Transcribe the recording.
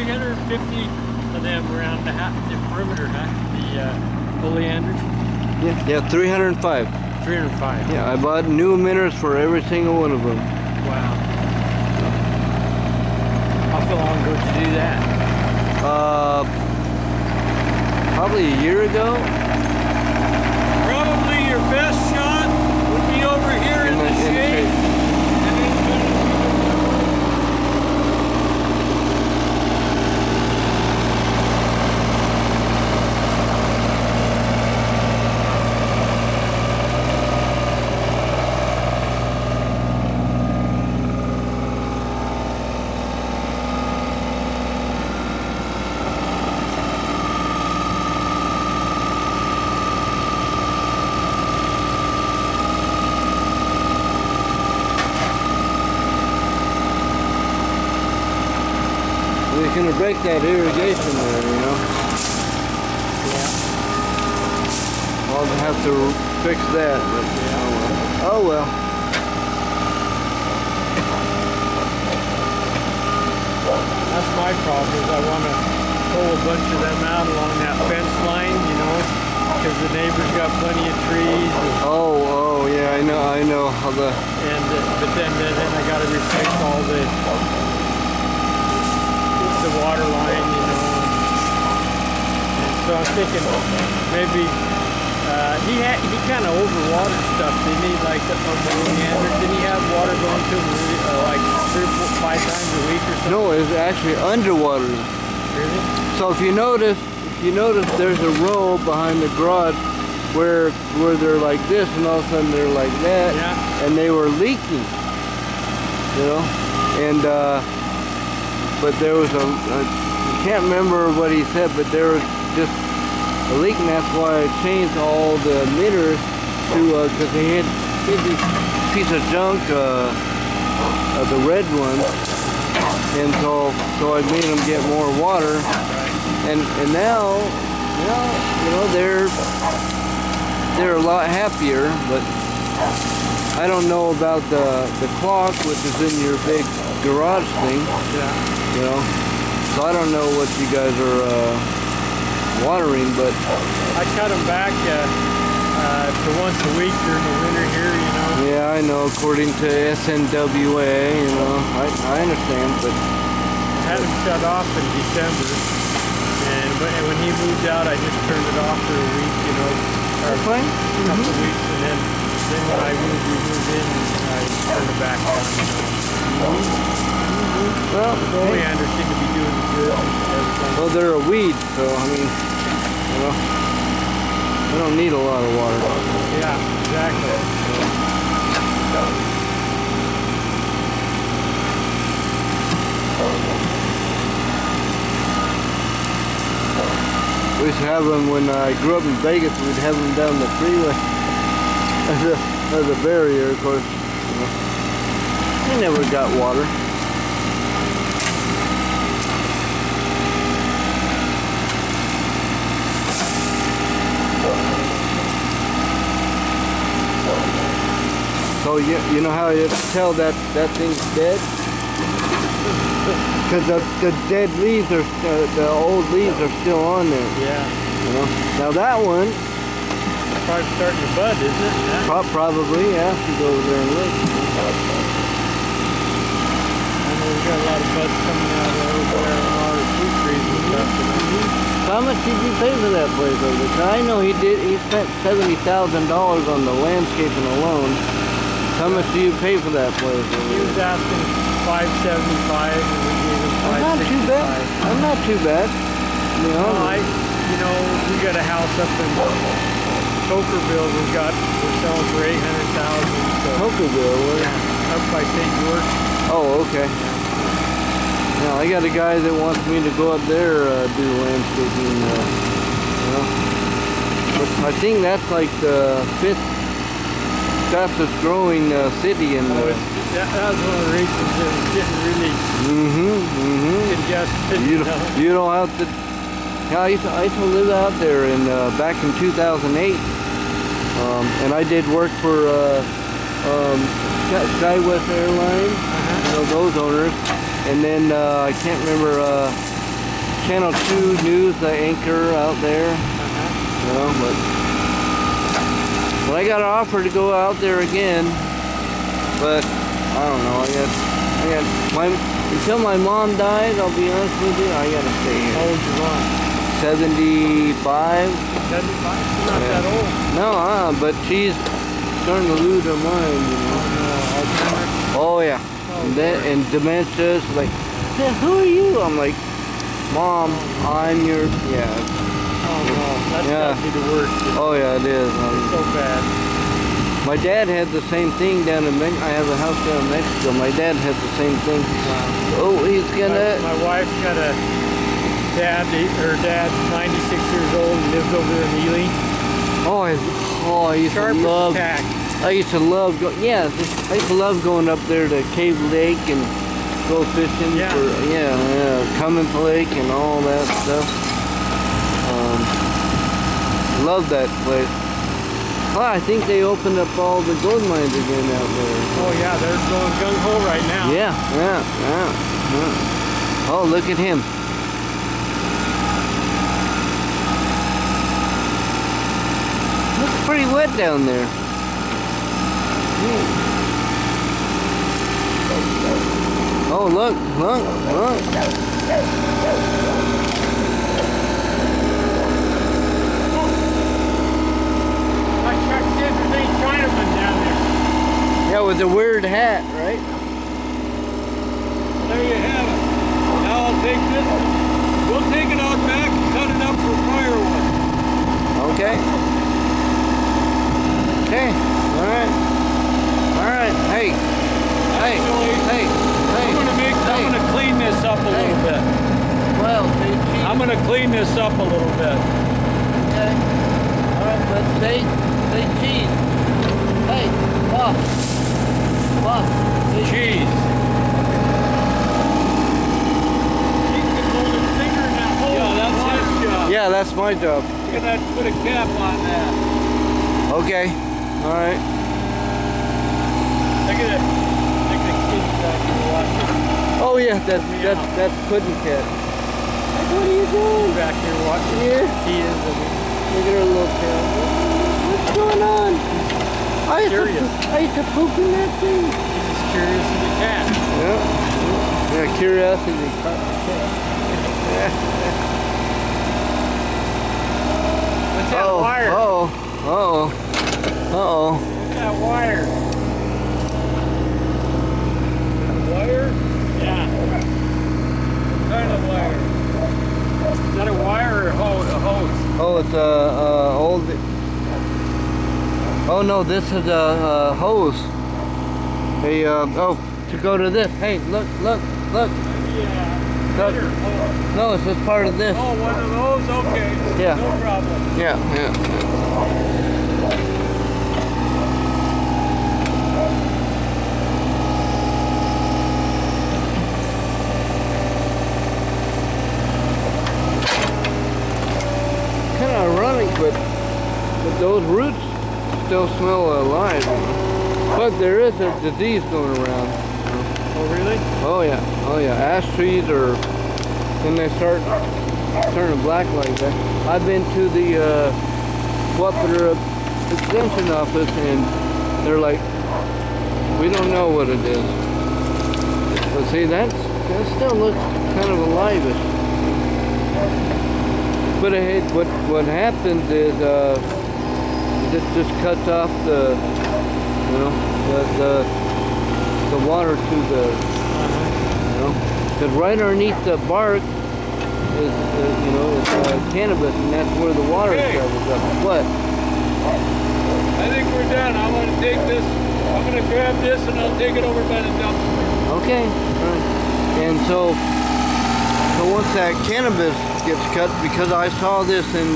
350 of them around the perimeter, huh? The oleanders. Yeah, 305. 305. Yeah, I bought new emitters for every single one of them. Wow. How long ago did you do that? Probably a year ago. Probably your best shot would be over here in the shade. We're gonna break that irrigation there, you know. Yeah. I'll have to fix that, but yeah, oh well. That's my problem, is I want to pull a bunch of them out along that fence line, you know, because the neighbor's got plenty of trees. Oh, yeah, I know how the. And but then I got to replace all the water line, you know. And so I'm thinking maybe he kind of overwatered stuff. Didn't he, like the oleander? Didn't he have water going to him like 3, 4, 5 times a week or something? No, it's actually underwatering. Really? So if you notice, there's a row behind the garage where they're like this, and all of a sudden they're like that, yeah. And they were leaking, you know, and but there was I can't remember what he said, but there was just a leak, and that's why I changed all the emitters to because they had this piece of junk, the red one, and so I made them get more water, and now, you know, they're a lot happier, but I don't know about the clock, which is in your big garage thing. Yeah. You know, so I don't know what you guys are watering, but I cut them back to once a week during the winter here, you know. Yeah, I know, according to SNWA, you know, I understand, but I had them shut off in December, and when he moved out, I just turned it off for a week, you know, or a couple of weeks, and then when we moved in, I turned it back on, you know. Well, the oleander seem to be doing good. Well, they're a weed, so I mean, you know, they don't need a lot of water. Yeah, exactly. We used to have them when I grew up in Vegas. We'd have them down the freeway as a barrier, of course. You know. We never got water. So you know how you tell that thing's dead? Because the dead leaves are, the old leaves are still on there. Yeah. You know? Now that one, it's probably starting to bud, isn't it? Yeah. Probably, yeah. If you go over there and look. I know we got a lot of buds coming out over there on all the fruit trees and stuff. How much did you pay for that place over there? I know he spent $70,000 on the landscaping alone. How much do you pay for that place? He was asking $575, and we gave him $565. Not too bad. I'm not too bad. You know, we got a house up in Cokerville. We're selling for $800,000. So, Cokerville, where? Yeah, up by St. George. Oh, okay. Now I got a guy that wants me to go up there do landscaping. You know, but I think that's like the 5th fastest growing city in the. That was one of the reasons it was getting really congested. You don't have to. Yeah, I used to live out there back in 2008, and I did work for SkyWest Airlines, you know, those owners, and then I can't remember Channel 2 News, the anchor out there. You know, but I got an offer to go out there again, but I don't know. I got until my mom dies. I'll be honest with you, I gotta stay here. How old's your mom? 75. 75? She's not that old. No, but she's starting to lose her mind. You know. Oh yeah. And dementia's like, "Yeah, who are you?" I'm like, "Mom, I'm your yeah." Oh no, that's gotta be the worst. Oh yeah, it is. It's so bad. My dad had the same thing down in Mexico. I have a house down in Mexico. My dad had the same thing. Wow. Oh, he's gonna. My wife's got a dad. Her dad's 96 years old and lives over in Ely. I used to love. Tack. I used to love going. Yeah, I used to love going up there to Cave Lake and go fishing. Yeah. Cummins Lake and all that stuff. Love that place. Oh, I think they opened up all the gold mines again out there. Oh yeah, they're going gung-ho right now. Yeah. Oh, look at him. Looks pretty wet down there. Oh, look. Chinaman down there. Yeah, with a weird hat, right? There you have it. Now I'll take this one. We'll take it out back and cut it up for firewood. Okay. Okay. All right. Hey. I'm gonna clean this up a little bit. Well, I'm gonna clean this up a little bit. Okay. All right, let's say cheese. Hey, Bob. Cheese. Yeah, that's my job. You're gonna have to put a cap on that. Okay. All right. Look at it. Look at the kids back here watching. Oh yeah, that's Puddin' Cat. What are you doing? Back here watching. Yeah. He is. Look at her little tail. What's going on? I used to poop in that thing. He's as curious as a cat. Yeah, curiosity caught the cat. What's that wire? Uh-oh. What's that wire? Wire? Yeah. What kind of wire? Is that a wire or a hose? Oh, it's old. Oh no, this is a hose. To go to this. Hey, look. Yeah. No, it's just part of this. Oh, one of those? Okay. Yeah. No problem. Yeah. Kind of ironic, but those roots still smell alive. But there is a disease going around. Oh, really? Oh yeah. Ash trees then they start turning black like that. I've been to the Wapiter Extension office and they're like, we don't know what it is. But see, that still looks kind of alive-ish. But what happens is it just cuts off the water to the because right underneath the bark is cannabis, and that's where the water travels up. What? I think we're done. I want to take this. I'm going to grab this and I'll take it over by the dumpster. Okay. All right. And so once that cannabis gets cut, because I saw this in